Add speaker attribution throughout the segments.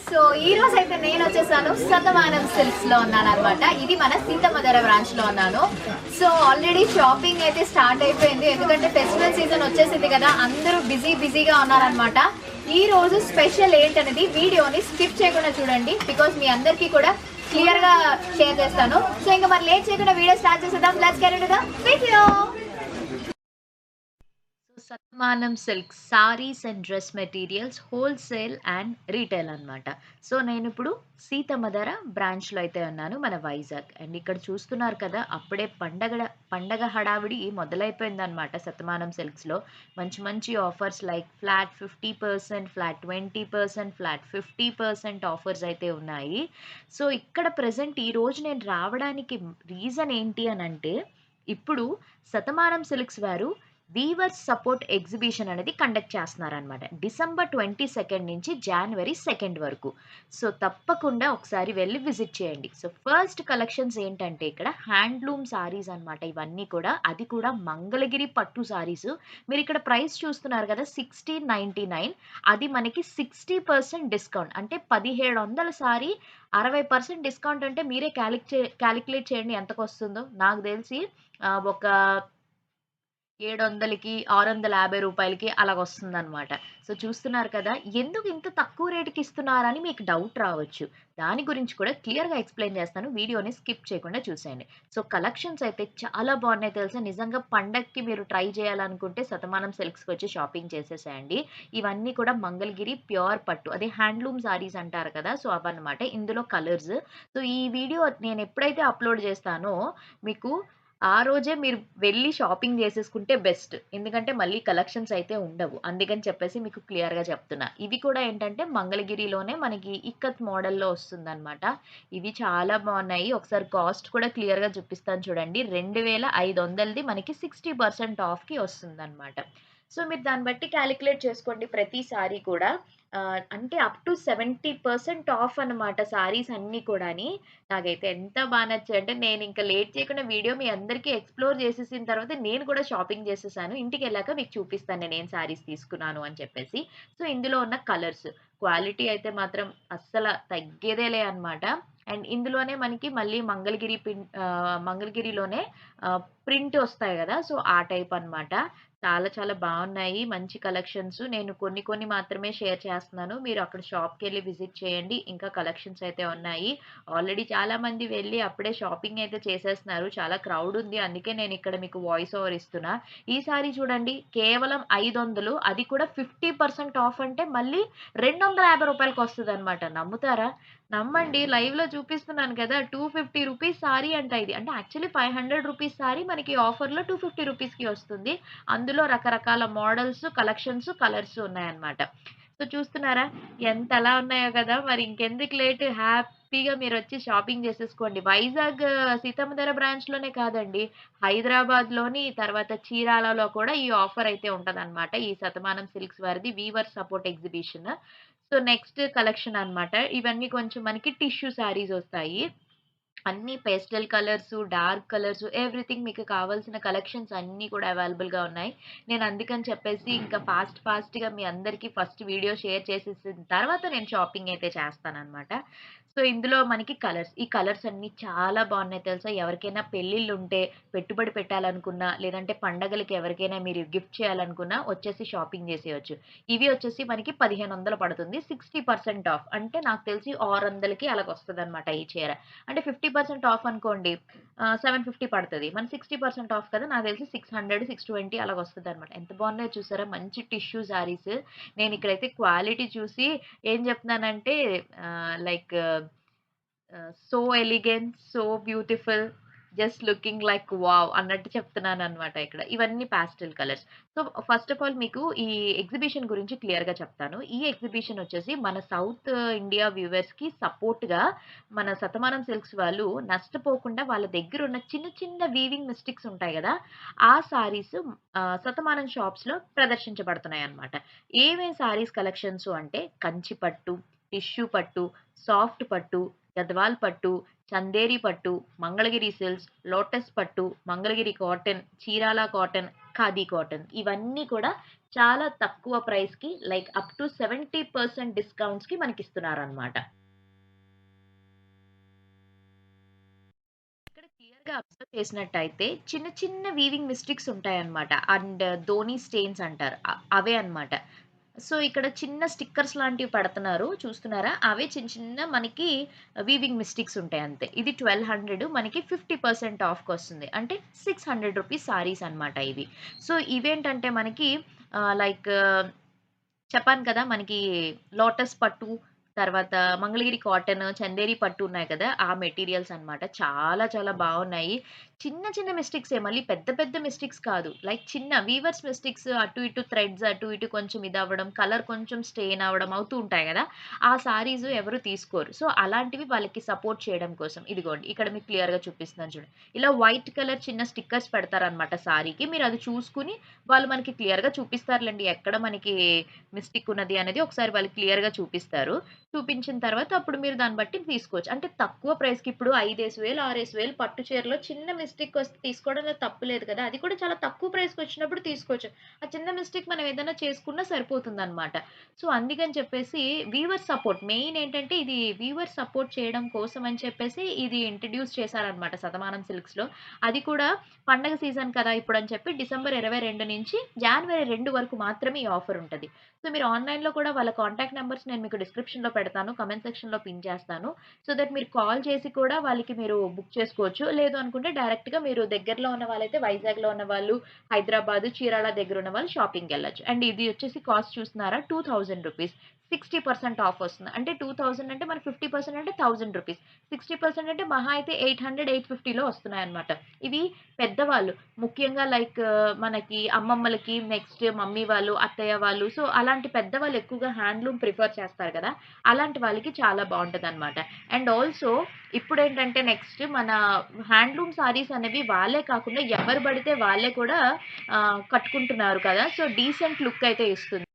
Speaker 1: So ఈ రోజు అయితే నేను వచ్చేసాను శతమానం సిల్క్స్ లో ఉన్నాను అనమాట. ఇది మన సీతమ్మధర బ్రాంచ్ లో ఉన్నాను. సో ఆల్రెడీ షాపింగ్ అయితే స్టార్ట్ అయిపోయింది, ఎందుకంటే ఫెస్టివల్ సీజన్ వచ్చేసింది కదా, అందరూ బిజీగా ఉన్నారనమాట. ఈ రోజు స్పెషల్ ఏంటనేది వీడియోని స్కిప్ చేయకుండా చూడండి, బికాస్ మీ అందరికీ కూడా క్లియర్ గా షేర్ చేస్తాను. సో ఇంకా మరి లేట్ చేయకుండా వీడియో స్టార్ట్ చేసేద్దాం. Let's get into the video. సత్మానం silks saris and dress materials wholesale and retail అనమాట. సో నేను ఇప్పుడు సీతమ్మధర బ్రాంచ్లో అయితే ఉన్నాను, మన వైజాగ్. అండ్ ఇక్కడ చూస్తున్నారు కదా, అప్పుడే పండగ హడావిడి మొదలైపోయిందనమాట. సత్మానం సిల్క్స్లో మంచి మంచి offers like flat 50%, flat 20%, flat 50% offers అయితే ఉన్నాయి. సో ఇక్కడ ప్రజెంట్ ఈరోజు నేను రావడానికి రీజన్ ఏంటి అని అంటే, ఇప్పుడు శతమానం సిల్క్స్ వారు వీవర్స్ సపోర్ట్ ఎగ్జిబిషన్ అనేది కండక్ట్ చేస్తున్నారనమాట. డిసెంబర్ 22 నుంచి జనవరి 2 వరకు. సో తప్పకుండా ఒకసారి వెళ్ళి విజిట్ చేయండి. సో ఫస్ట్ కలెక్షన్స్ ఏంటంటే ఇక్కడ హ్యాండ్లూమ్ సారీస్ అనమాట. ఇవన్నీ కూడా, అది కూడా మంగళగిరి పట్టు సారీస్. మీరు ఇక్కడ ప్రైస్ చూస్తున్నారు కదా 1699, అది మనకి 60% డిస్కౌంట్. అంటే 1700 సారీ 60% డిస్కౌంట్ అంటే మీరే క్యాలిక్యులేట్ చేయండి ఎంతకు వస్తుందో. నాకు తెలిసి ఒక 700కి 650 రూపాయలకి అలాగొస్తుందనమాట. సో చూస్తున్నారు కదా, ఎందుకు ఇంత తక్కువ రేటుకి ఇస్తున్నారని మీకు డౌట్ రావచ్చు. దాని గురించి కూడా క్లియర్‌గా ఎక్స్‌ప్లెయిన్ చేస్తాను. వీడియోని స్కిప్ చేయకుండా చూసేయండి. సో కలెక్షన్స్ అయితే చాలా బాగున్నాయి తెలుసా. నిజంగా పండగకి మీరు ట్రై చేయాలనుకుంటే శతమానం సిల్క్స్‌కి వచ్చి షాపింగ్ చేసేసేయండి. ఇవన్నీ కూడా మంగళగిరి ప్యూర్ పట్టు, అదే హ్యాండ్లూమ్ సారీస్ అంటారు కదా, సో అవన్నమాట. ఇందులో కలర్స్. సో ఈ వీడియో నేను ఎప్పుడైతే అప్‌లోడ్ చేస్తానో మీకు ఆ రోజే మీరు వెళ్లి షాపింగ్ చేసేసుకుంటే బెస్ట్. ఎందుకంటే మళ్ళీ కలెక్షన్స్ అయితే ఉండవు. అందుకని చెప్పేసి మీకు క్లియర్‌గా చెప్తున్నా. ఇవి కూడా ఏంటంటే మంగళగిరిలోనే మనకి ఇక్కత్ మోడల్‌లో వస్తుందన్నమాట. ఇవి చాలా బాగున్నాయి. ఒకసారి కాస్ట్ కూడా క్లియర్‌గా చూపిస్తాను చూడండి. 2500ది మనకి 60% ఆఫ్‌కి వస్తుందన్నమాట. సో మీరు దాన్ని బట్టి క్యాలిక్యులేట్ చేసుకోండి ప్రతి సారీ కూడా. అంటే అప్ టు 70% ఆఫ్ అన్నమాట సారీస్ అన్నీ కూడాని. నాకైతే ఎంత నచ్చాయంటే, నేను ఇంకా లేట్ చేయకుండా వీడియో మీ అందరికీ ఎక్స్‌ప్లోర్ చేసేసిన తర్వాత నేను కూడా షాపింగ్ చేసేసాను. ఇంటికెళ్ళాక మీకు చూపిస్తాను నేనేం శారీస్ తీసుకున్నాను అని చెప్పేసి. సో ఇందులో ఉన్న కలర్స్, క్వాలిటీ అయితే మాత్రం అస్సల తగ్గేదేలే అన్నమాట. అండ్ ఇందులోనే మనకి మళ్ళీ మంగళగిరిలోనే ప్రింట్ ఒస్తాయి గదా, సో ఆ టైప్ అన్నమాట. చాలా చాలా బావున్నాయి. మంచి కలెక్షన్స్. నేను కొన్ని మాత్రమే షేర్ చేస్తున్నాను. మీరు అక్కడ షాప్‌కెళ్ళి విజిట్ చేయండి. ఇంకా కలెక్షన్స్ అయితే ఉన్నాయి. ఆల్రెడీ చాలా మంది వెళ్లి అప్పుడే షాపింగ్ అయితే చేసేస్తున్నారు. చాలా క్రౌడ్ ఉంది. అందుకే నేను ఇక్కడ మీకు వాయిస్ ఓవర్ ఇస్తున్నా. ఈ సారీ చూడండి, కేవలం 500, అది కూడా 50% ఆఫ్ అంటే మళ్ళీ రూ. 250కి వస్తదన్నమాట. నమ్ముతారా? నమ్మండి. లైవ్‌లో చూపిస్తున్నాను కదా, రూ. 250 సారీ అంట ఇది. అంటే యాక్చువల్లీ రూ. 500 సారీ మనకి ఆఫర్‌లో రూ. 250కి వస్తుంది. అందులో రకరకాల మోడల్స్, కలెక్షన్స్, కలర్స్ ఉన్నాయన్నమాట. సో చూస్తున్నారా ఎంతలా ఉన్నాయో కదా! మరి ఇంకెందుకు లేట్, హ్యాపీగా మీరొచ్చి షాపింగ్ చేసేసుకోండి. వైజాగ్ సీతమ్మధర బ్రాంచ్‌లోనే కాదండి, హైదరాబాద్‌లోని, తర్వాత చీరాలలో కూడా ఈ ఆఫర్ అయితే ఉంటదన్నమాట. ఈ శతమానం సిల్క్స్ వారిది weaver support exhibition. So next collection అన్నమాట. ఇవన్నీ కొంచెం మనకి టిష్యూ శారీస్ ఒస్తాయి. అన్నీ pastel colours, dark colours, everything మీకు కావాల్సిన కలెక్షన్స్ అన్నీ కూడా అవైలబుల్‌గా ఉన్నాయి. నేను అందుకని చెప్పేసి ఇంకా ఫాస్ట్‌గా మీ అందరికీ ఫస్ట్ వీడియో షేర్ చేసేసిన తర్వాత నేను షాపింగ్ అయితే చేస్తాననమాట. సో ఇందులో మనకి కలర్స్, ఈ కలర్స్ అన్నీ చాలా బాగున్నాయి తెలుసా. ఎవరికైనా పెళ్ళిళ్ళుంటే, పెట్టుబడి పెట్టాలనుకున్నా, లేదంటే పండగలకి ఎవరికైనా మీరు గిఫ్ట్ చేయాలనుకున్నా వచ్చేసి షాపింగ్ చేసేయొచ్చు. ఇవి వచ్చేసి మనకి 1500 పడుతుంది. 60% ఆఫ్. అంటే నాకు తెలిసి 600కి అలాగొస్తదనమాట ఈ చీర. అంటే 50% ఆఫ్ అనుకోండి, 750 పడతది. మన 60% ఆఫ్ కదా, నాకు తెలిసి 600, 620 అలాగొస్తదనమాట. ఎంత బాగున్నాయో చూసారా, మంచి టిష్యూ శారీస్. నేనిక్కడైతే క్వాలిటీ చూసి ఏం చెప్తున్నానంటే, like so elegant, so beautiful, just looking like wow అన్నట్టు చెప్తున్నాననమాట ఇక్కడ. ఇవన్నీ pastel colours. So first of all మీకు ఈ ఎగ్జిబిషన్ గురించి క్లియర్‌గా చెప్తాను. ఈ ఎగ్జిబిషన్ వచ్చేసి మన సౌత్ ఇండియా వ్యూవర్స్‌కి సపోర్ట్‌గా మన శతమానం సిల్క్స్ వాళ్ళు నష్టపోకుండా వాళ్ళ దగ్గరున్న చిన్న చిన్న వీవింగ్ మిస్టేక్స్ ఉంటాయి గదా, ఆ సారీస్ శతమానం షాప్స్‌లో ప్రదర్శించబడుతున్నాయన్నమాట. ఏమేం సారీస్ కలెక్షన్స్ అంటే కంచి పట్టు, టిష్యూ పట్టు, సాఫ్ట్ పట్టు, గద్వాల్ పట్టు, చందేరి పట్టు, మంగళగిరి సిల్క్స్, లోటస్ పట్టు, Mangalagiri cotton, Chirala cotton, khadi cotton. ఇవన్నీ కూడా చాలా తక్కువ ప్రైస్‌కి లైక్ అప్ టు 70% డిస్కౌంట్స్‌కి మనకిస్తున్నారనమాట. ఇక్కడ క్లియర్‌గా అబ్జర్వ్ చేసినట్టయితే చిన్న చిన్న వీవింగ్ మిస్టేక్స్ ఉంటాయన్నమాట. అండ్ ధోని స్టెయిన్స్ అంటారు. అవే అన్నమాట. సో, ఇక్కడ చిన్న స్టిక్కర్స్ లాంటివి పెడుతున్నారు. చూస్తున్నారా? అవే చిన్న చిన్న మనకి వీవింగ్ మిస్టేక్స్ ఉంటాయి అంతే. ఇది 1200 మనకి 50% ఆఫ్‌కొస్తుంది. అంటే రూ. 600 సారీస్ అన్నమాట ఇవి. సో, ఇవేంటంటే మనకి లైక్ చెప్పాను కదా! మనకి లోటస్ పట్టు, తర్వాత మంగళగిరి కాటన్, చందేరి పట్టు ఉన్నాయి కదా! ఆ మెటీరియల్స్ అన్నమాట. చాలా చాలా బావున్నాయి. చిన్న చిన్న మిస్టేక్సే మళ్ళీ పెద్ద పెద్ద మిస్టేక్స్ కాదు. లైక్ చిన్న వీవర్స్ మిస్టేక్స్ అటు ఇటు థ్రెడ్స్ అటు ఇటు కొంచెం ఇదవ్వడం, కలర్ కొంచెం స్టెయిన్ అవ్వడం అవుతూ ఉంటాయి గదా! ఆ సారీస్ ఎవరు తీసుకోరు. సో, అలాంటివి వాళ్ళకి సపోర్ట్ చేయడం కోసం ఇదిగోండి ఇక్కడ మీకు క్లియర్‌గా చూపిస్తున్నాను చూడండి. ఇలా వైట్ కలర్ చిన్న స్టిక్కర్స్ పెడతారన్నమాట సారీకి. మీరది చూసుకొని వాళ్ళు మనకి క్లియర్‌గా చూపిస్తారులెండి. ఎక్కడ మనకి మిస్టేక్ ఉన్నది అనేది ఒకసారి వాళ్ళు క్లియర్‌గా చూపిస్తారు. చూపించిన తర్వాత అప్పుడు మీరు దాన్ని బట్టి తీసుకోవచ్చు. అంటే తక్కువ ప్రైస్‌కి ఇప్పుడు 5,000, 6,000 పట్టు చీరలో చిన్న మిస్టేక్ వస్తే తీసుకోవడంలో తప్పు లేదు కదా! అది కూడా చాలా తక్కువ ప్రైస్‌కొచ్చినప్పుడు తీసుకోవచ్చు. ఆ చిన్న మిస్టేక్ మనం ఏదైనా చేసుకున్నా సరిపోతుందన్నమాట. సో, అందుకని చెప్పేసి వీవర్ సపోర్ట్ మెయిన్ ఏంటంటే ఇది వీవర్ సపోర్ట్ చేయడం కోసం అని చెప్పేసి ఇది ఇంట్రొడ్యూస్ చేశారన్నమాట శతమానం సిల్క్స్‌లో. అది కూడా పండగ సీజన్ కదా! ఇప్పుడని చెప్పి డిసెంబర్ 22 నుంచి జనవరి 2 వరకు మాత్రమే ఈ ఆఫర్ ఉంటది. సో, మీరు ఆన్‌లైన్‌లో కూడా వాళ్ళ కాంటాక్ట్ నంబర్స్ నేను మీకు డిస్క్రిప్షన్‌లో పెడతాను. కామెంట్ సెక్షన్‌లో పిన్ చేస్తాను. సో దట్ మీరు కాల్ చేసి కూడా వాళ్ళకి మీరు బుక్ చేసుకోవచ్చు. లేదు అనుకుంటే డైరెక్ట్‌గా మీరు దగ్గరలో ఉన్న వాళ్ళైతే వైజాగ్‌లో ఉన్నవాళ్ళు, హైదరాబాద్, చీరాల దగ్గర ఉన్నవాళ్ళు షాపింగ్‌కెళ్ళొచ్చు. అండ్ ఇది వచ్చేసి కాస్ట్ చూస్తున్నారా రూ. 2000 60% ఆఫ్ వస్తుంది. అంటే 2000 అంటే మనకి 50% అంటే రూ. 1000 60% అంటే మహా అయితే 800, 850లో వస్తున్నాయన్నమాట. ఇవి పెద్దవాళ్ళు ముఖ్యంగా లైక్ మనకి అమ్మమ్మలకి, నెక్స్ట్ మమ్మీ వాళ్ళు, అత్తయ్య వాళ్ళు సో, అలాంటి పెద్దవాళ్ళు ఎక్కువగా హ్యాండ్లూమ్ ప్రిఫర్ చేస్తారు కదా! అలాంటి వాళ్ళకి చాలా బావుంటదనమాట. అండ్ ఆల్సో ఇప్పుడేంటంటే నెక్స్ట్ మన హ్యాండ్లూమ్ సారీస్ అనేవి వాళ్ళే కాకుండా ఎవరు పడితే వాళ్ళే కూడా కట్టుకుంటున్నారు కదా! సో, డీసెంట్ లుక్ అయితే ఇస్తుంది.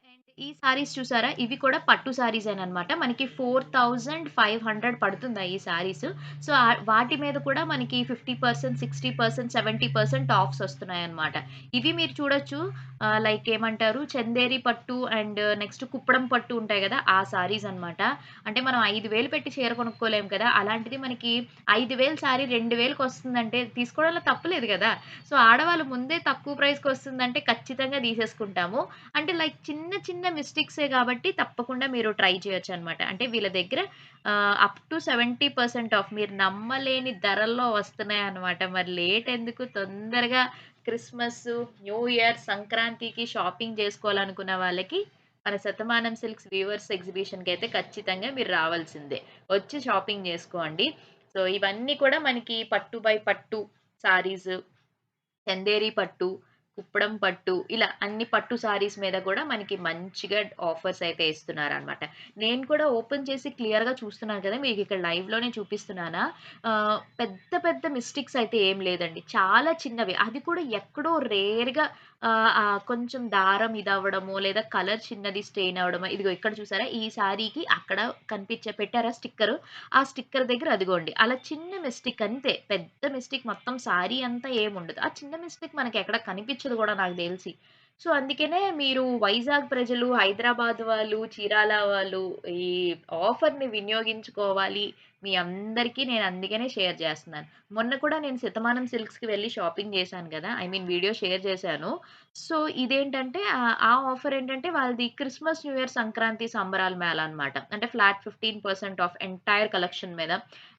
Speaker 1: అండ్ ఈ సారీస్ చూసారా? ఇవి కూడా పట్టు సారీసేననమాట. మనకి 4500 పడుతుందా ఈ సారీస్. సో, వాటి మీద కూడా మనకి 50%, 60%, 70% ఆఫ్స్ ఒస్తున్నాయన్నమాట. ఇవి మీరు చూడొచ్చు లైక్ ఏమంటారు చందేరి పట్టు అండ్ నెక్స్ట్ కుప్పడం పట్టు ఉంటాయి గదా! ఆ సారీస్ అన్నమాట. అంటే మనం 5,000 పెట్టి చీర కొనుక్కోలేము కదా! అలాంటిది మనకి 5,000 సారీ 2,000కొస్తుందంటే తీసుకోవడంలో తప్పు లేదు గదా! సో, ఆడవాళ్ళు ముందే తక్కువ ప్రైస్‌కొస్తుందంటే ఖచ్చితంగా తీసేసుకుంటాము. అంటే లైక్ చిన్న చిన్న మిస్టేక్సే గాబట్టి తప్పకుండా మీరు ట్రై చేయొచ్చనమాట. అంటే వీళ్ళ దగ్గర అప్ టు 70% ఆఫ్ మీరు నమ్మలేని ధరల్లో వస్తున్నాయన్నమాట. మరి లేట్ ఎందుకు తొందరగా క్రిస్మస్సు, న్యూ ఇయర్, సంక్రాంతికి షాపింగ్ జేసుకోవాలనుకున్న వాళ్ళకి మన శతమానం సిల్క్స్ వీవర్స్ ఎగ్జిబిషన్‌కైతే ఖచ్చితంగా మీరు రావాల్సిందే. వచ్చి షాపింగ్ జేసుకోండి. సో, ఇవన్నీ కూడా మనకి పట్టు బై పట్టు సారీస్ చందేరి పట్టు, కుప్పడం పట్టు ఇలా అన్ని పట్టు సారీస్ మీద కూడా మనకి మంచిగా ఆఫర్స్ అయితే ఇస్తున్నారనమాట. నేను కూడా ఓపెన్ చేసి క్లియర్‌గా చూస్తున్నాను కదా! మీకిక్కడ లైవ్‌లోనే చూపిస్తున్నానా? పెద్ద పెద్ద మిస్టేక్స్ అయితే ఏం లేదండి. చాలా చిన్నవి. అది కూడా ఎక్కడో రేర్‌గా కొంచెం దారం ఇదవ్వడమో, లేదా కలర్ చిన్నది స్టెయిన్ అవ్వడమో ఇదిగో ఇక్కడ చూసారా? ఈ సారీకి అక్కడ పెట్టారా స్టిక్కరు? ఆ స్టిక్కర్ దగ్గర అదిగోండి. అలా చిన్న మిస్టేక్ అంతే. పెద్ద మిస్టేక్ మొత్తం సారీ అంతా ఏముండదు. ఆ చిన్న మిస్టేక్ మనకెక్కడ కనిపించదు గూడా నాకు దెలిసి. సో, అందుకనే మీరు వైజాగ్ ప్రజలు, హైదరాబాద్ వాళ్ళు, చీరాల వాళ్ళు ఈ ఆఫర్‌ని వినియోగించుకోవాలి. మీ అందరికీ నేను అందుకనే షేర్ జేస్తున్నాను. మొన్న కూడా నేను శతమానం సిల్క్స్‌కి వెళ్లి షాపింగ్ జేశాను గదా! ఐ మీన్ వీడియో షేర్ చేశాను. సో, ఇదేంటంటే ఆ ఆఫర్ ఏంటంటే వాళ్ళది క్రిస్మస్, న్యూ ఇయర్, సంక్రాంతి సంబరాల మేళా అన్నమాట. అంటే ఫ్లాట్ 15% ఆఫ్ ఎంటైర్ కలెక్షన్ మీద.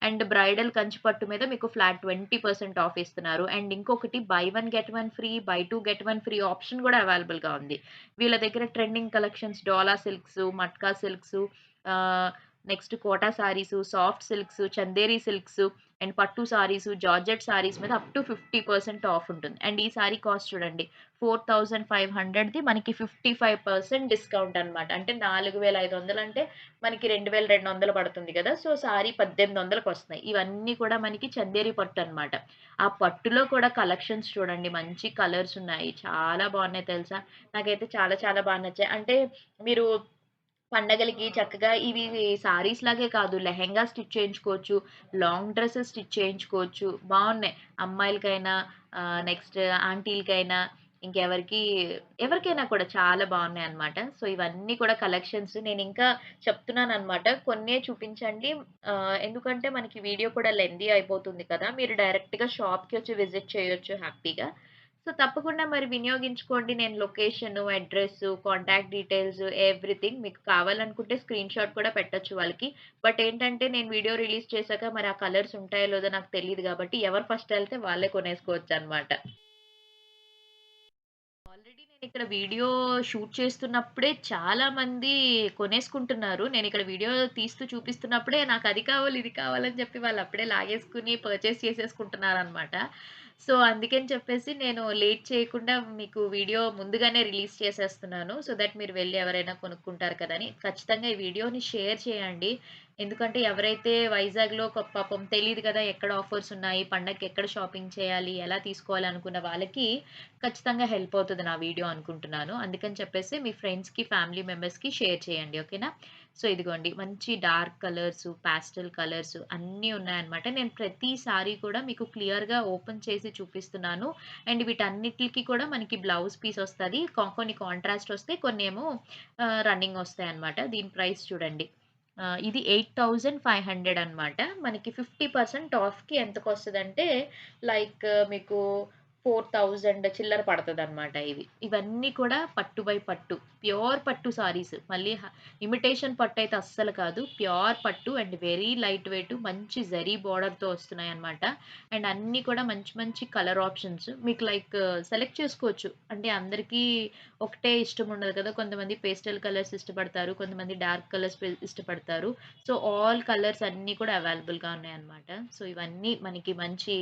Speaker 1: అండ్ బ్రైడల్ కంచి పట్టు మీద మీకు ఫ్లాట్ 20% ఆఫ్ ఇస్తున్నారు. అండ్ ఇంకొకటి buy one get one free, buy two get one free option గూడా అవైలబుల్‌గా ఉంది. వీళ్ళ దగ్గర trending collections Dola silks, Matka silks ah, next Kota saris, soft silks, Chanderi silks and పట్టు సారీసు, జార్జెట్ సారీస్ మీద అప్ టు 50% ఆఫ్ ఉంటుంది. అండ్ ఈ సారీ కాస్ట్ చూడండి 4500ది మనకి 55% డిస్కౌంట్ అన్నమాట. అంటే 4500 అంటే మనకి 2200 పడుతుంది గదా! సో, సారీ 1800కొస్తున్నాయి. ఇవన్నీ కూడా మనకి చందేరి పట్టు అన్నమాట. ఆ పట్టులో కూడా కలెక్షన్స్ చూడండి మంచి కలర్స్ ఉన్నాయి. చాలా బావున్నాయి తెలుసా! నాకైతే చాలా చాలా బా నచ్చాయి. అంటే మీరు పండగలకి చక్కగా ఇవి సారీస్ లాగే కాదు. లెహెంగా స్టిచ్ చేయించుకోవచ్చు. లాంగ్ డ్రెసెస్ స్టిచ్ చేయించుకోవచ్చు. బావున్నాయి. అమ్మాయిలకైనా నెక్స్ట్ ఆంటీలకైనా ఇంకెవరికి ఎవరికైనా కూడా చాలా బావున్నాయన్నమాట. సో, ఇవన్నీ కూడా కలెక్షన్స్ నేనింకా చెప్తున్నానన్నమాట. కొన్నే చూపించండి. ఎందుకంటే మనకి వీడియో కూడా లెంథీ అయిపోతుంది కదా! మీరు డైరెక్ట్‌గా షాప్‌కి వచ్చి విజిట్ చేయొచ్చు హ్యాపీగా. సో, తప్పకుండా మరి వినియోగించుకోండి. నేను location, address, contact details everything మీకు కావాలనుకుంటే స్క్రీన్‌షాట్ కూడా పెట్టొచ్చు వాళ్ళకి. బట్ ఏంటంటే నేను వీడియో రిలీజ్ చేశాక మరి ఆ కలర్స్ ఉంటాయో లేదో నాకు తెలీదు గాబట్టి ఎవరు ఫస్ట్ ఎళ్తే వాళ్ళే కొనేసుకోవచ్చనమాట. ఆల్రెడీ నేనిక్కడ వీడియో షూట్ చేస్తున్నప్పుడే చాలా మంది కొనేసుకుంటున్నారు. నేనిక్కడ వీడియో తీస్తూ చూపిస్తున్నప్పుడే నాకది కావాలి, ఇది కావాలని చెప్పి వాళ్ళప్పుడే లాగేసుకొని పర్చేస్ చేసేసుకుంటున్నారనమాట. సో, అందుకని చెప్పేసి నేను లేట్ చేయకుండా మీకు వీడియో ముందుగానే రిలీజ్ చేసేస్తున్నాను. సో దట్ మీరు వెళ్లి ఎవరైనా కొనుక్కుంటారు కదా అని. ఖచ్చితంగా ఈ వీడియోని షేర్ చేయండి. ఎందుకంటే ఎవరైతే వైజాగ్‌లో పాపం తెలీదు కదా! ఎక్కడ ఆఫర్స్ ఉన్నాయి, పండగకి ఎక్కడ షాపింగ్ చేయాలి, ఎలా తీసుకోవాలి అనుకున్న వాళ్ళకి ఖచ్చితంగా హెల్ప్ అవుతది నా వీడియో అనుకుంటున్నాను. అందుకని చెప్పేసి మీ ఫ్రెండ్స్‌కి, ఫ్యామిలీ మెంబర్స్‌కి షేర్ చేయండి. ఓకేనా? సో, ఇదిగోండి మంచి డార్క్ కలర్స్, పాస్టెల్ కలర్స్ అన్నీ ఉన్నాయన్నమాట. నేను ప్రతి సారీ కూడా మీకు క్లియర్‌గా ఓపెన్ చేసి చూపిస్తున్నాను. అండ్ వీటన్నిటికి కూడా మనకి బ్లౌజ్ పీస్ ఒస్తది. కొన్ని కాంట్రాస్ట్ ఒస్తాయి. కొన్నేమో రన్నింగ్ ఒస్తాయన్నమాట. దీని ప్రైస్ చూడండి. ఇది 8500 అన్నమాట. మనకి 50% ఆఫ్‌కి ఎంతకొస్తదంటే లైక్ మీకు 4000 చిల్లర పడతదనమాట ఇవి. ఇవన్నీ కూడా పట్టు బై పట్టు. ప్యూర్ పట్టు సారీస్. మళ్ళీ ఇమిటేషన్ పట్టయితే అస్సలు కాదు. ప్యూర్ పట్టు అండ్ వెరీ లైట్ వెయిట్ మంచి జరీ బోర్డర్‌తో వస్తున్నాయన్నమాట. అండ్ అన్నీ కూడా మంచి మంచి కలర్ ఆప్షన్స్. మీకు లైక్ సెలెక్ట్ చేసుకోవచ్చు. అంటే అందరికీ ఒకటే ఇష్టం ఉండదు కదా! కొంతమంది పేస్టల్ కలర్స్ ఇష్టపడతారు. కొంతమంది డార్క్ కలర్స్ ఇష్టపడతారు. సో, ఆల్ కలర్స్ అన్నీ కూడా అవైలబుల్‌గా ఉన్నాయన్నమాట. సో, ఇవన్నీ మనకి మంచి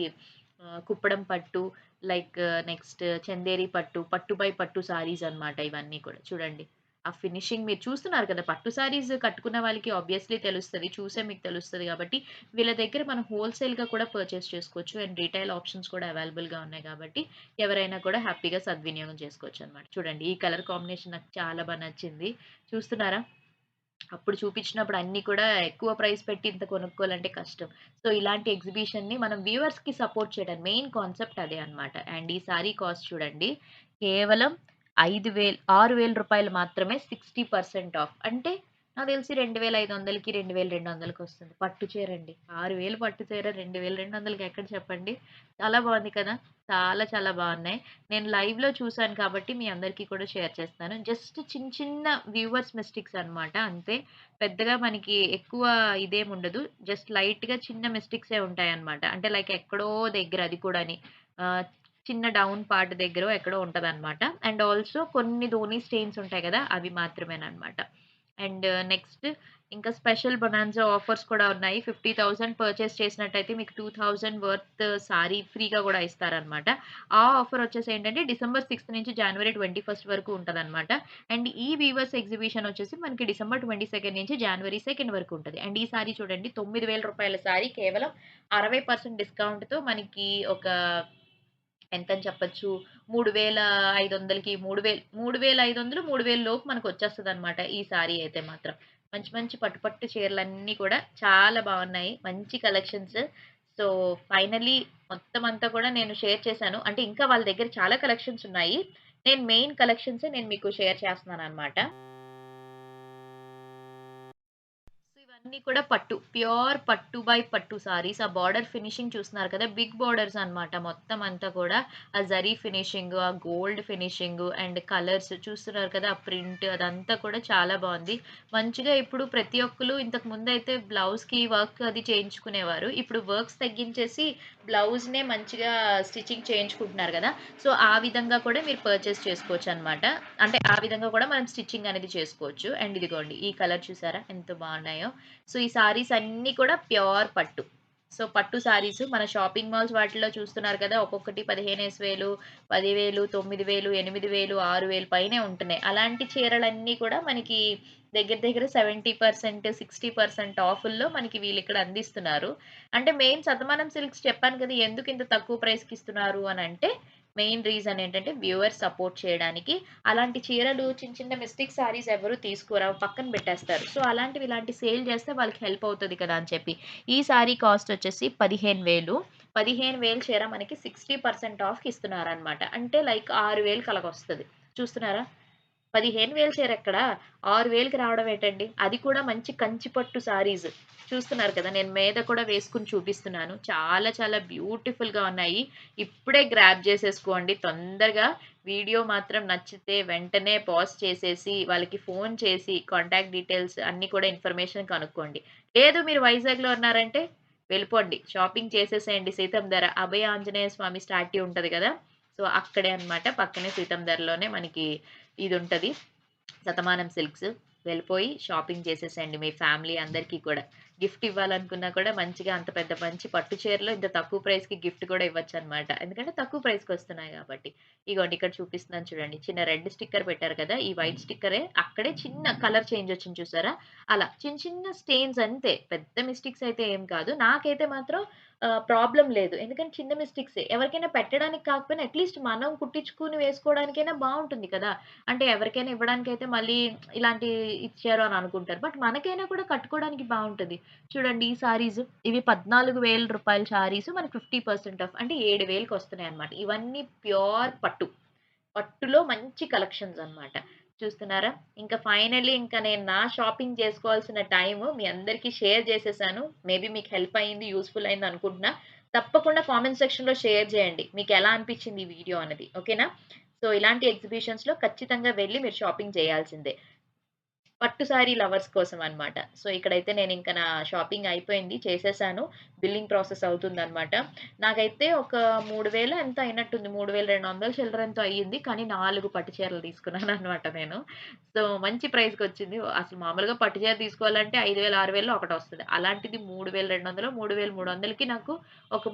Speaker 1: కుప్పడం పట్టు లైక్ నెక్స్ట్ చందేరి పట్టు, పట్టు బై పట్టు సారీస్ అన్నమాట ఇవన్నీ కూడా. చూడండి. ఆ ఫినిషింగ్ మీరు చూస్తున్నారు కదా! పట్టు సారీస్ కట్టుకున్న వాళ్ళకి ఆబ్వియస్‌లీ తెలుస్తది. చూసే మీకు తెలుస్తది కాబట్టి, వీళ్ళ దగ్గర మనం హోల్‌సేల్‌గా కూడా పర్చేస్ చేసుకోవచ్చు. అండ్ రిటైల్ ఆప్షన్స్ కూడా అవైలబుల్‌గా ఉన్నాయి కాబట్టి, ఎవరైనా కూడా హ్యాపీగా సద్వినియోగం చేసుకోవచ్చనమాట. చూడండి. ఈ కలర్ కాంబినేషన్ నాకు చాలా నచ్చింది. చూస్తున్నారా? అప్పుడు చూపించినప్పుడు అన్నీ కూడా ఎక్కువ ప్రైస్ పెట్టి ఇంత కొనుక్కోవాలంటే కష్టం. సో, ఇలాంటి ఎగ్జిబిషన్‌ని మనం వ్యూవర్స్‌కి సపోర్ట్ చేయడం మెయిన్ కాన్సెప్ట్ అదే అన్నమాట. అండ్ ఈ సారీ కాస్ట్ చూడండి. కేవలం 5,000 రూ. 6,000 మాత్రమే 60% ఆఫ్. అంటే నాకు తెలిసి 2,500కి, 2,200కి వస్తుంది. పట్టు చీరండి. 6,000 పట్టు చీర 2,200కి ఎక్కడ చెప్పండి? చాలా బాగుంది కదా! చాలా చాలా బాగున్నాయి. నేను లైవ్‌లో చూసాను కాబట్టి మీ అందరికీ కూడా షేర్ చేస్తున్నాను. జస్ట్ చిన్న చిన్న వ్యూవర్స్ మిస్టేక్స్ అన్నమాట అంతే. పెద్దగా మనకి ఎక్కువ ఇదేముండదు. జస్ట్ లైట్‌గా చిన్న మిస్టేక్సే ఉంటాయన్నమాట. అంటే లైక్ ఎక్కడో దగ్గర అది కూడాని ఆహ్, చిన్న డౌన్ పార్ట్ దగ్గరో ఎక్కడో ఉంటదన్నమాట. అండ్ ఆల్సో కొన్ని ధోని స్టెయిన్స్ ఉంటాయి గదా! అవి మాత్రమేనన్నమాట. అండ్ నెక్స్ట్ ఇంకా స్పెషల్ బొనాన్జా ఆఫర్స్ కూడా ఉన్నాయి. 50,000 పర్చేస్ చేసినట్టయితే మీకు 2,000 వర్త్ సారీ ఫ్రీగా గూడా ఇస్తారన్నమాట. ఆ ఆఫర్ వచ్చేసి ఏంటంటే డిసెంబర్ 6 నుంచి జనవరి 21 వరకు ఉంటదన్నమాట. అండ్ ఈ వీవర్స్ ఎగ్జిబిషన్ వచ్చేసి మనకి డిసెంబర్ 22 నుంచి జనవరి 2 వరకు ఉంటది. అండ్ ఈ సారీ చూడండి రూ. 9,000 సారీ కేవలం 60% డిస్కౌంట్‌తో మనకి ఒక ఎంతని చెప్పొచ్చు 3,500కి 3,500, 3,000 లోపు మనకొచ్చేస్తదనమాట ఈ సారీ అయితే మాత్రం. మంచి మంచి పట్టు పట్టు చీరలన్నీ కూడా చాలా బావున్నాయి. మంచి కలెక్షన్స్. సో, ఫైనల్లీ మొత్తం అంతా కూడా నేను షేర్ చేశాను. అంటే ఇంకా వాళ్ళ దగ్గర చాలా కలెక్షన్స్ ఉన్నాయి. నేను మెయిన్ కలెక్షన్సే నేను మీకు షేర్ చేస్తున్నాననమాట. సో, ఇవన్నీ కూడా పట్టు. ప్యూర్ పట్టు బై పట్టు సారీస్. ఆ బోర్డర్ ఫినిషింగ్ చూస్తున్నారు కదా! బిగ్ బోర్డర్స్ అన్నమాట మొత్తం అంతా కూడా. ఆ జరీ ఫినిషింగు, ఆ గోల్డ్ ఫినిషింగు అండ్ కలర్స్ చూస్తున్నారు కదా! ఆ ప్రింట్ అదంతా కూడా చాలా బావుంది. మంచిగా ఇప్పుడు ప్రతి ఒక్కళ్ళు ఇంతకు ముందయితే బ్లౌజ్‌కి వర్క్ అది చేయించుకునేవారు. ఇప్పుడు వర్క్స్ తగ్గించేసి బ్లౌజ్‌నే మంచిగా స్టిచ్చింగ్ చేయించుకుంటున్నారు గదా! సో, ఆ విధంగా కూడా మీరు పర్చేస్ చేసుకోవచ్చనమాట. అంటే ఆ విధంగా కూడా మనం స్టిచ్చింగ్ అనేది చేసుకోవచ్చు. అండ్ ఇదిగోండి ఈ కలర్ చూసారా ఎంత బావున్నాయో. సో, ఈ సారీస్ అన్నీ కూడా ప్యూర్ పట్టు. సో, పట్టు సారీస్ మన షాపింగ్ మాల్స్ వాటిలో చూస్తున్నారు కదా! ఒక్కొక్కటి 15,000, 10,000, 9,000, 8,000, 6,000 పైనే ఉంటున్నాయి. అలాంటి చీరలన్నీ కూడా మనకి దగ్గర దగ్గర 70%, 60% ఆఫుల్లో మనకి వీళ్ళిక్కడ అందిస్తున్నారు. అంటే మెయిన్ శతమానం సిల్క్స్ చెప్పాను కదా! ఎందుకింత తక్కువ ప్రైస్‌కి ఇస్తున్నారు అనంటే, మెయిన్ రీజన్ ఏంటంటే వ్యూవర్స్ సపోర్ట్ చేయడానికి. అలాంటి చీరలు చిన్న చిన్న మిస్టేక్ సారీస్ ఎవరు తీసుకోరు. అవి పక్కన పెట్టేస్తారు. సో, అలాంటివి ఇలాంటి సేల్ చేస్తే వాళ్ళకి హెల్ప్ అవుతది కదా అని చెప్పి. ఈ సారీ కాస్ట్ వచ్చేసి 15,000. 15,000 చీర మనకి 60% ఆఫ్‌కి ఇస్తున్నారనమాట. అంటే లైక్ 6,000కి అలాగొస్తది. చూస్తున్నారా? 15,000 చీర ఎక్కడ 6,000కి రావడం ఏంటండి? అది కూడా మంచి కంచి పట్టు సారీస్. చూస్తున్నారు కదా! నేను మీద కూడా వేసుకొని చూపిస్తున్నాను. చాలా చాలా బ్యూటిఫుల్‌గా ఉన్నాయి. ఇప్పుడే గ్రాబ్ చేసేసుకోండి తొందరగా. వీడియో మాత్రం నచ్చితే వెంటనే పాజ్ చేసేసి, వాళ్ళకి ఫోను చేసి కాంటాక్ట్ డీటెయిల్స్ అన్నీ కూడా ఇన్ఫర్మేషన్ కనుక్కోండి. లేదు మీరు వైజాగ్‌లో ఉన్నారంటే వెళ్ళిపోండి. షాపింగ్ చేసేసేయండి సీతంధర. అభయ ఆంజనేయ స్వామి స్టాట్యూ ఉంటది కదా! సో, అక్కడే అన్నమాట. పక్కనే సీతంధరలోనే మనకి ఇదుంటది. శతమానం సిల్క్స్. వెళ్ళిపోయి షాపింగ్ చేసేసేయండి మీ ఫ్యామిలీ అందరికీ కూడా. గిఫ్ట్ ఇవ్వాలనుకున్నా కూడా మంచిగా అంత పెద్ద మంచి పట్టు చీరలో ఇంత తక్కువ ప్రైస్‌కి గిఫ్ట్ కూడా ఇవ్వచ్చనమాట. ఎందుకంటే తక్కువ ప్రైస్‌కొస్తున్నాయి కాబట్టి. ఇగోండి ఇక్కడ చూపిస్తున్నాను చూడండి. చిన్న రెడ్ స్టిక్కర్ పెట్టారు కదా! ఈ వైట్ స్టిక్కరే అక్కడే చిన్న కలర్ చేంజ్ వచ్చింది చూసారా? అలా చిన్న చిన్న స్టెయిన్స్ అంతే. పెద్ద మిస్టేక్స్ అయితే ఏం కాదు. నాకైతే మాత్రం ప్రాబ్లమ్ లేదు. ఎందుకంటే చిన్న మిస్టేక్సే. ఎవరికైనా పెట్టడానికి కాకపోయినా అట్‌లీస్ట్ మనం కుట్టించుకొని వేసుకోవడానికైనా బావుంటుంది కదా! అంటే ఎవరికైనా ఇవ్వడానికైతే మళ్ళీ ఇలాంటి ఇచ్చారు అని అనుకుంటారు. బట్ మనకైనా కూడా కట్టుకోవడానికి బావుంటది. చూడండి ఈ సారీస్ ఇవి రూ. 14,000 సారీస్ మనకు 50% ఆఫ్ అంటే 7,000కి వస్తున్నాయన్నమాట. ఇవన్నీ ప్యూర్ పట్టు. పట్టులో మంచి కలెక్షన్స్ అన్నమాట. చూస్తున్నారా? ఇంకా ఫైనల్లీ ఇంకా నేను నా షాపింగ్ చేసుకోవాల్సిన టైము మీ అందరికీ షేర్ చేసేసాను. మేబీ మీకు హెల్ప్ అయింది, యూజ్‌ఫుల్ అయింది అనుకుంటున్నా. తప్పకుండా కామెంట్ సెక్షన్‌లో షేర్ చేయండి. మీకెలా అనిపించింది ఈ వీడియో అన్నది. ఓకేనా? సో, ఇలాంటి ఎగ్జిబిషన్స్‌లో ఖచ్చితంగా వెళ్లి మీరు షాపింగ్ చేయాల్సిందే. పట్టు సారీ లవర్స్ కోసం అన్నమాట. సో, ఇక్కడైతే నేనింక నా షాపింగ్ అయిపోయింది. చేసేసాను. బిల్లింగ్ ప్రాసెస్ అవుతుందన్నమాట. నాకైతే ఒక 3,000 ఎంతో అయినట్టుంది. 3,200 చిల్లర ఎంతో అయ్యింది. కానీ 4 పట్టు చీరలు తీసుకున్నానన్నమాట నేను. సో, మంచి ప్రైస్‌కొచ్చింది. అసలు మామూలుగా పట్టు చీర తీసుకోవాలంటే 5,000, 6,000లో ఒకటొస్తది. అలాంటిది 3,200, 3,300కి నాకు ఒక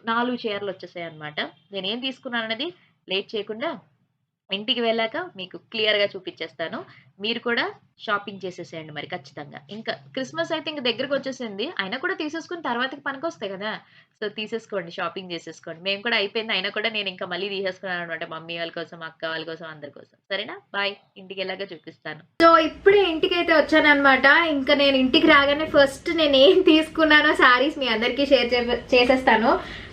Speaker 1: 4 చీరలొచ్చేసాయన్నమాట. నేనేం తీసుకున్నానన్నది లేట్ చేయకుండా ఇంటికి వెళ్ళాక మీకు క్లియర్‌గా చూపిచ్చేస్తాను. మీరు కూడా షాపింగ్ చేసేసేయండి మరి ఖచ్చితంగా. ఇంకా క్రిస్మస్ అయితే ఇంక దగ్గరకొచ్చేసింది. అయినా కూడా తీసేసుకొని తర్వాతకి పనికొస్తాయి గదా! సో, తీసేసుకోండి. షాపింగ్ చేసేసుకోండి. మేము కూడా అయిపోయింది. అయినా కూడా నేనింక మళ్ళీ తీసేసుకున్నాననమాట. మమ్మీ వాళ్ళ కోసం, అక్క వాళ్ళ కోసం, అందరి కోసం. సరేనా? బాయ్. ఇంటికెళ్ళాక చూపిస్తాను. సో, ఇప్పుడే ఇంటికైతే వచ్చాననమాట. ఇంక నేను ఇంటికి రాగానే ఫస్ట్ నేనేం తీసుకున్నానో శారీస్ మీ అందరికీ షేర్ చేసేస్తాను.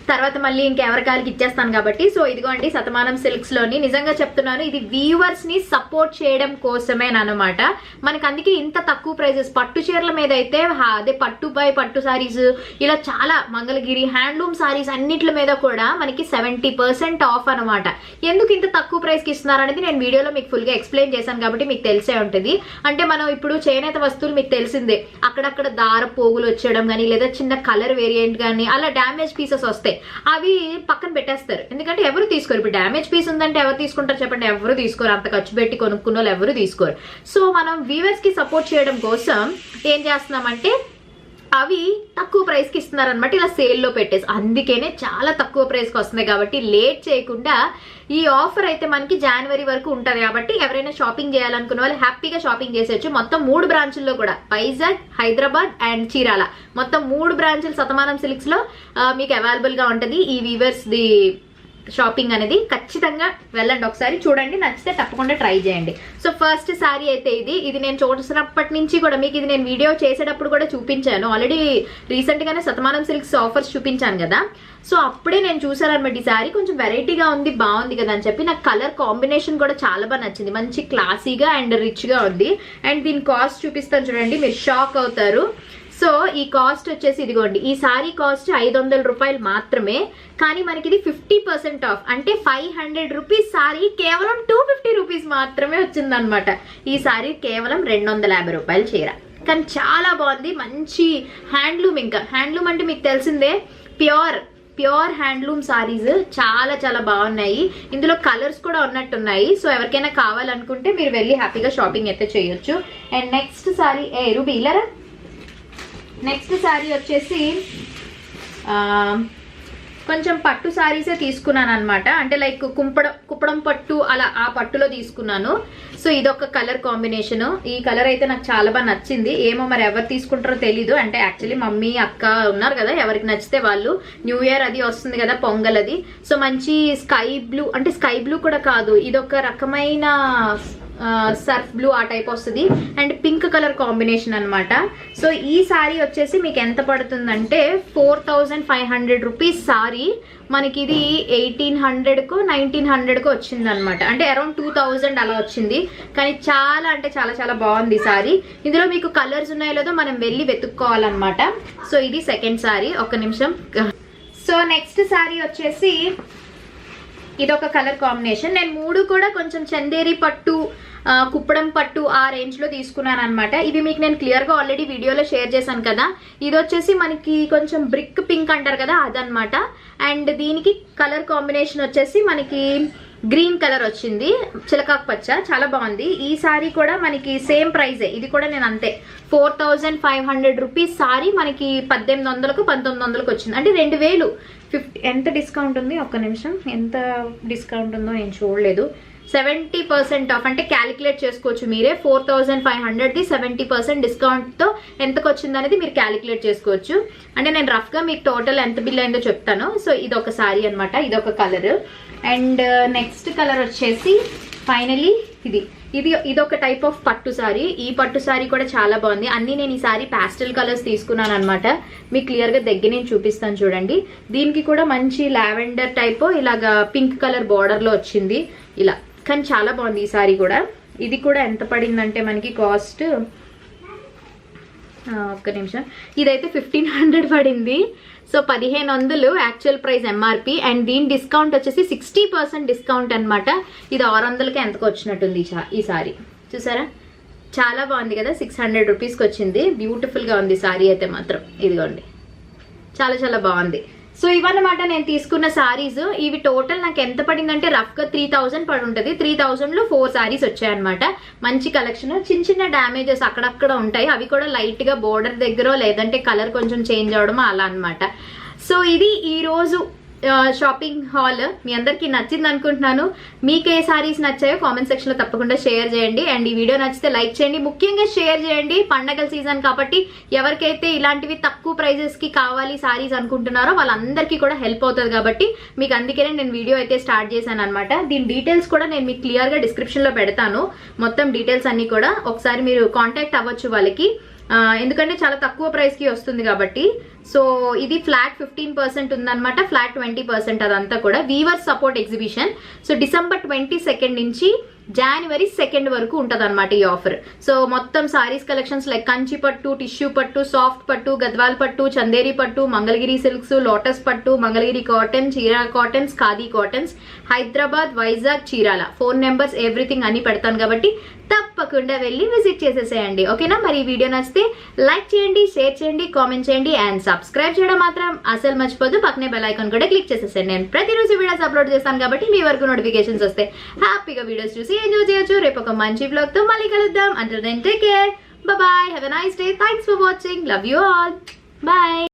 Speaker 1: తర్వాత మళ్ళీ ఇంకెవరి కాలికి ఇచ్చేస్తాను కాబట్టి. సో, ఇదిగోండి శతమానం సిల్క్స్‌లోని నిజంగా చెప్తున్నాను ఇది వ్యూవర్స్‌ని సపోర్ట్ చేయడం కోసమేననమాట. మనకు అందుకే ఇంత తక్కువ ప్రైజెస్ పట్టు చీరల మీద అయితే అదే పట్టు బై పట్టు సారీస్ ఇలా చాలా మంగళగిరి హ్యాండ్లూమ్ సారీస్ అన్నిట్ల మీద కూడా మనకి 70% ఆఫ్ అనమాట. ఎందుకు ఇంత తక్కువ ప్రైస్‌కి ఇస్తున్నారు అనేది నేను వీడియోలో మీకు ఫుల్‌గా ఎక్స్‌ప్లెయిన్ చేశాను కాబట్టి మీకు తెలిసే ఉంటుంది. అంటే మనం ఇప్పుడు చేనేత వస్తువులు మీకు తెలిసిందే. అక్కడక్కడ దార పోగులు వచ్చేయడం గానీ లేదా చిన్న కలర్ వేరియంట్ గానీ అలా డ్యామేజ్ పీసెస్ వస్తాయి. అవి పక్కన పెట్టేస్తారు. ఎందుకంటే ఎవరు తీసుకోరు. ఇప్పుడు డ్యామేజ్ పీస్ ఉందంటే ఎవరు తీసుకుంటారు చెప్పండి? ఎవరు తీసుకోరు. అంత ఖర్చు పెట్టి కొనుక్కున్న వాళ్ళు ఎవరు తీసుకోరు. సో, మనం వ్యూవర్స్ కి సపోర్ట్ చేయడం కోసం ఏం చేస్తున్నామంటే అవి తక్కువ ప్రైస్‌కి ఇస్తున్నారనమాట. ఇలా సేల్‌లో పెట్టేసి. అందుకనే చాలా తక్కువ ప్రైస్‌కి వస్తున్నాయి కాబట్టి లేట్ చేయకుండా ఈ ఆఫర్ అయితే మనకి జనవరి వరకు ఉంటది కాబట్టి ఎవరైనా షాపింగ్ చేయాలనుకున్న వాళ్ళు హ్యాపీగా షాపింగ్ చేసేయచ్చు. మొత్తం 3 బ్రాంచుల్లో కూడా వైజాగ్, హైదరాబాద్ అండ్ చీరాల మొత్తం 3 బ్రాంచులు శతమానం సిల్క్స్‌లో మీకు అవైలబుల్ గా ఉంటది. ఈ వీవర్స్ ది షాపింగ్ అనేది ఖచ్చితంగా వెళ్ళండి, ఒకసారి చూడండి, నచ్చితే తప్పకుండా ట్రై చేయండి. సో, ఫస్ట్ సారీ అయితే ఇది నేను చూసినప్పటి నుంచి కూడా మీకు ఇది నేను వీడియో చేసేటప్పుడు కూడా చూపించాను. ఆల్రెడీ రీసెంట్ గానే శతమానం సిల్క్స్ ఆఫర్స్ చూపించాను కదా. సో, అప్పుడే నేను చూసాను అనమాట. ఈ సారీ కొంచెం వెరైటీగా ఉంది, బాగుంది కదా అని చెప్పి నాకు కలర్ కాంబినేషన్ కూడా చాలా బాగా నచ్చింది. మంచి క్లాసీగా అండ్ రిచ్ గా ఉంది. అండ్ దీని కాస్ట్ చూపిస్తాను చూడండి, మీరు షాక్ అవుతారు. సో, ఈ కాస్ట్ వచ్చేసి ఇదిగోండి, ఈ సారీ కాస్ట్ 500 రూపాయలు మాత్రమే. కానీ మనకి ఇది 50% ఆఫ్ అంటే 500 రూపీస్ సారీ కేవలం 250 రూపీస్ మాత్రమే వచ్చిందనమాట. ఈ సారీ కేవలం 250 రూపాయలు చీర. కానీ చాలా బాగుంది. మంచి హ్యాండ్లూమ్. ఇంకా హ్యాండ్లూమ్ అంటే మీకు తెలిసిందే, ప్యూర్ హ్యాండ్లూమ్ సారీస్ చాలా చాలా బాగున్నాయి. ఇందులో కలర్స్ కూడా ఉన్నట్టున్నాయి. సో, ఎవరికైనా కావాలనుకుంటే మీరు వెళ్ళి హ్యాపీగా షాపింగ్ అయితే చేయొచ్చు. అండ్ నెక్స్ట్ సారీ రూబీ ఇలారా. నెక్స్ట్ సారీ వచ్చేసి కొంచెం పట్టు సారీసే తీసుకున్నాను అనమాట. అంటే లైక్ కుప్పడం పట్టు అలా ఆ పట్టులో తీసుకున్నాను.
Speaker 2: సో ఇదొక కలర్ కాంబినేషన్. ఈ కలర్ అయితే నాకు చాలా బాగా నచ్చింది. ఏమో మరి ఎవరు తీసుకుంటారో తెలీదు. అంటే యాక్చువల్లీ మమ్మీ అక్క ఉన్నారు కదా, ఎవరికి నచ్చితే వాళ్ళు. న్యూ ఇయర్ అది వస్తుంది కదా, పొంగల్ అది. సో మంచి స్కై బ్లూ, అంటే స్కై బ్లూ కూడా కాదు, ఇదొక రకమైన సర్ఫ్ బ్లూ ఆ టైప్ వస్తుంది. అండ్ పింక్ కలర్ కాంబినేషన్ అనమాట. సో ఈ సారీ వచ్చేసి మీకు ఎంత పడుతుందంటే 4500 రూపీస్ సారీ. మనకి ఇది 1800కు 1900కు వచ్చింది అనమాట. అంటే అరౌండ్ 2000 అలా వచ్చింది. కానీ చాలా అంటే చాలా చాలా బాగుంది ఈ సారీ. ఇందులో మీకు కలర్స్ ఉన్నాయో లేదో మనం వెళ్ళి వెతుక్కోవాలన్నమాట. సో ఇది సెకండ్ సారీ. ఒక్క నిమిషం. సో నెక్స్ట్ సారీ వచ్చేసి ఇదొక కలర్ కాంబినేషన్. నేను 3 కూడా కొంచెం చందేరి పట్టు, కుప్పడం పట్టు ఆ రేంజ్ లో తీసుకున్నాను అనమాట. ఇవి మీకు నేను క్లియర్ గా ఆల్రెడీ వీడియోలో షేర్ చేశాను కదా. ఇది వచ్చేసి మనకి కొంచెం బ్రిక్ పింక్ అంటారు కదా, అదనమాట. అండ్ దీనికి కలర్ కాంబినేషన్ వచ్చేసి మనకి గ్రీన్ కలర్ వచ్చింది, చిలకాకు పచ్చ. చాలా బాగుంది. ఈ సారీ కూడా మనకి సేమ్ ప్రైజే. ఇది కూడా నేను అంతే 4500 రూపీస్ సారీ మనకి 1800కు 1900కు వచ్చింది. అంటే 2000. ఎంత డిస్కౌంట్ ఉంది, ఒక్క నిమిషం, ఎంత డిస్కౌంట్ ఉందో నేను చూడలేదు. 70% ఆఫ్, అంటే క్యాలిక్యులేట్ చేసుకోవచ్చు మీరే. 4500ది 70% డిస్కౌంట్తో ఎంతకు వచ్చింది అనేది మీరు క్యాలిక్యులేట్ చేసుకోవచ్చు. అంటే నేను రఫ్గా మీకు టోటల్ ఎంత బిల్ అయిందో చెప్తాను. సో ఇది ఒక సారీ అనమాట, ఇదొక కలర్. అండ్ నెక్స్ట్ కలర్ వచ్చేసి ఫైనలీ ఇదొక టైప్ ఆఫ్ పట్టు సారీ. ఈ పట్టు సారీ కూడా చాలా బాగుంది. అన్ని నేను ఈ సారీ ప్యాస్టల్ కలర్స్ తీసుకున్నాను అనమాట. మీకు క్లియర్గా దగ్గర నేను చూపిస్తాను చూడండి. దీనికి కూడా మంచి లావెండర్ టైప్ ఇలాగా పింక్ కలర్ బార్డర్లో వచ్చింది ఇలా. కానీ చాలా బాగుంది ఈ సారీ కూడా. ఇది కూడా ఎంత పడిందంటే మనకి కాస్ట్, ఒక్క నిమిషం, ఇదైతే 1500 పడింది. So 1500 actual price MRP. And దీని డిస్కౌంట్ వచ్చేసి 60% డిస్కౌంట్ అనమాట. ఇది 600కి ఎంతకు వచ్చినట్టుంది ఈ సారీ. చూసారా, చాలా బాగుంది కదా. 600 రూపీస్కి వచ్చింది. బ్యూటిఫుల్గా ఉంది సారీ అయితే మాత్రం. ఇదిగోండి, చాలా చాలా బాగుంది. సో ఇవన్నమాట నేను తీసుకున్న సారీస్. ఇవి టోటల్ నాకు ఎంత పడిందంటే రఫ్గా 3000 పడి ఉంటుంది. 3000లో 4 సారీస్ వచ్చాయన్నమాట. మంచి కలెక్షన్. చిన్న చిన్న డ్యామేజెస్ అక్కడక్కడ ఉంటాయి, అవి కూడా లైట్గా బోర్డర్ దగ్గర లేదంటే కలర్ కొంచెం చేంజ్ అవడం అలా అనమాట. సో ఇది ఈరోజు షాపింగ్ హాల్. మీ అందరికీ నచ్చింది అనుకుంటున్నాను. మీకు ఏ సారీస్ నచ్చాయో కామెంట్ సెక్షన్లో తప్పకుండా షేర్ చేయండి. అండ్ ఈ వీడియో నచ్చితే లైక్ చేయండి, ముఖ్యంగా షేర్ చేయండి. పండగల సీజన్ కాబట్టి ఎవరికైతే ఇలాంటివి తక్కువ ప్రైజెస్కి కావాలి సారీస్ అనుకుంటున్నారో వాళ్ళందరికీ కూడా హెల్ప్ అవుతుంది. కాబట్టి మీకు అందుకనే నేను వీడియో అయితే స్టార్ట్ చేశాను అనమాట. దీని డీటెయిల్స్ కూడా నేను మీకు క్లియర్గా డిస్క్రిప్షన్లో పెడతాను. మొత్తం డీటెయిల్స్ అన్ని కూడా ఒకసారి మీరు కాంటాక్ట్ అవ్వచ్చు వాళ్ళకి. ఎందుకంటే చాలా తక్కువ ప్రైస్కి వస్తుంది కాబట్టి. సో ఇది ఫ్లాట్ 15% ఉందన్నమాట, ఫ్లాట్ 20% అదంతా కూడా weavers support exhibition. So December 22 నుంచి జనవరి 2 వరకు ఉంటుంది అనమాట ఈ ఆఫర్. సో మొత్తం సారీస్ కలెక్షన్స్ లైక్ కంచి పట్టు, టిష్యూ పట్టు, సాఫ్ట్ పట్టు, గద్వాల్ పట్టు, చందేరి పట్టు, మంగళగిరి సిల్క్స్, లోటస్ పట్టు, Mangalagiri cotton, Chirala cottons, khadi cottons, Hyderabad, Vizag, Chirala, phone numbers, everything అన్ని పెడతాను కాబట్టి తప్పకుండా వెళ్ళి విజిట్ చేసేసేయండి. ఓకేనా? మరి ఈ వీడియో నచ్చితే లైక్ చేయండి, షేర్ చేయండి, కామెంట్ చేయండి అండ్ సబ్స్క్రైబ్ చేయడం మాత్రం అసలు మర్చిపోదు. పక్కనే బెల్ ఐకాన్ కూడా క్లిక్ చేసేసేయండి. నేను ప్రతిరోజు వీడియోస్ అప్లోడ్ చేస్తాను కాబట్టి మీ వరకు నోటిఫికేషన్స్ వస్తాయి. హ్యాపీగా వీడియోస్ చూసి ఎంజాయ్ చేయొచ్చు. రేపు ఒక మంచి వ్లాగ్ తో మళ్ళీ కలుద్దాం. Until then, take care. Bye bye. Have a nice day. Thanks for watching. Love you all. Bye.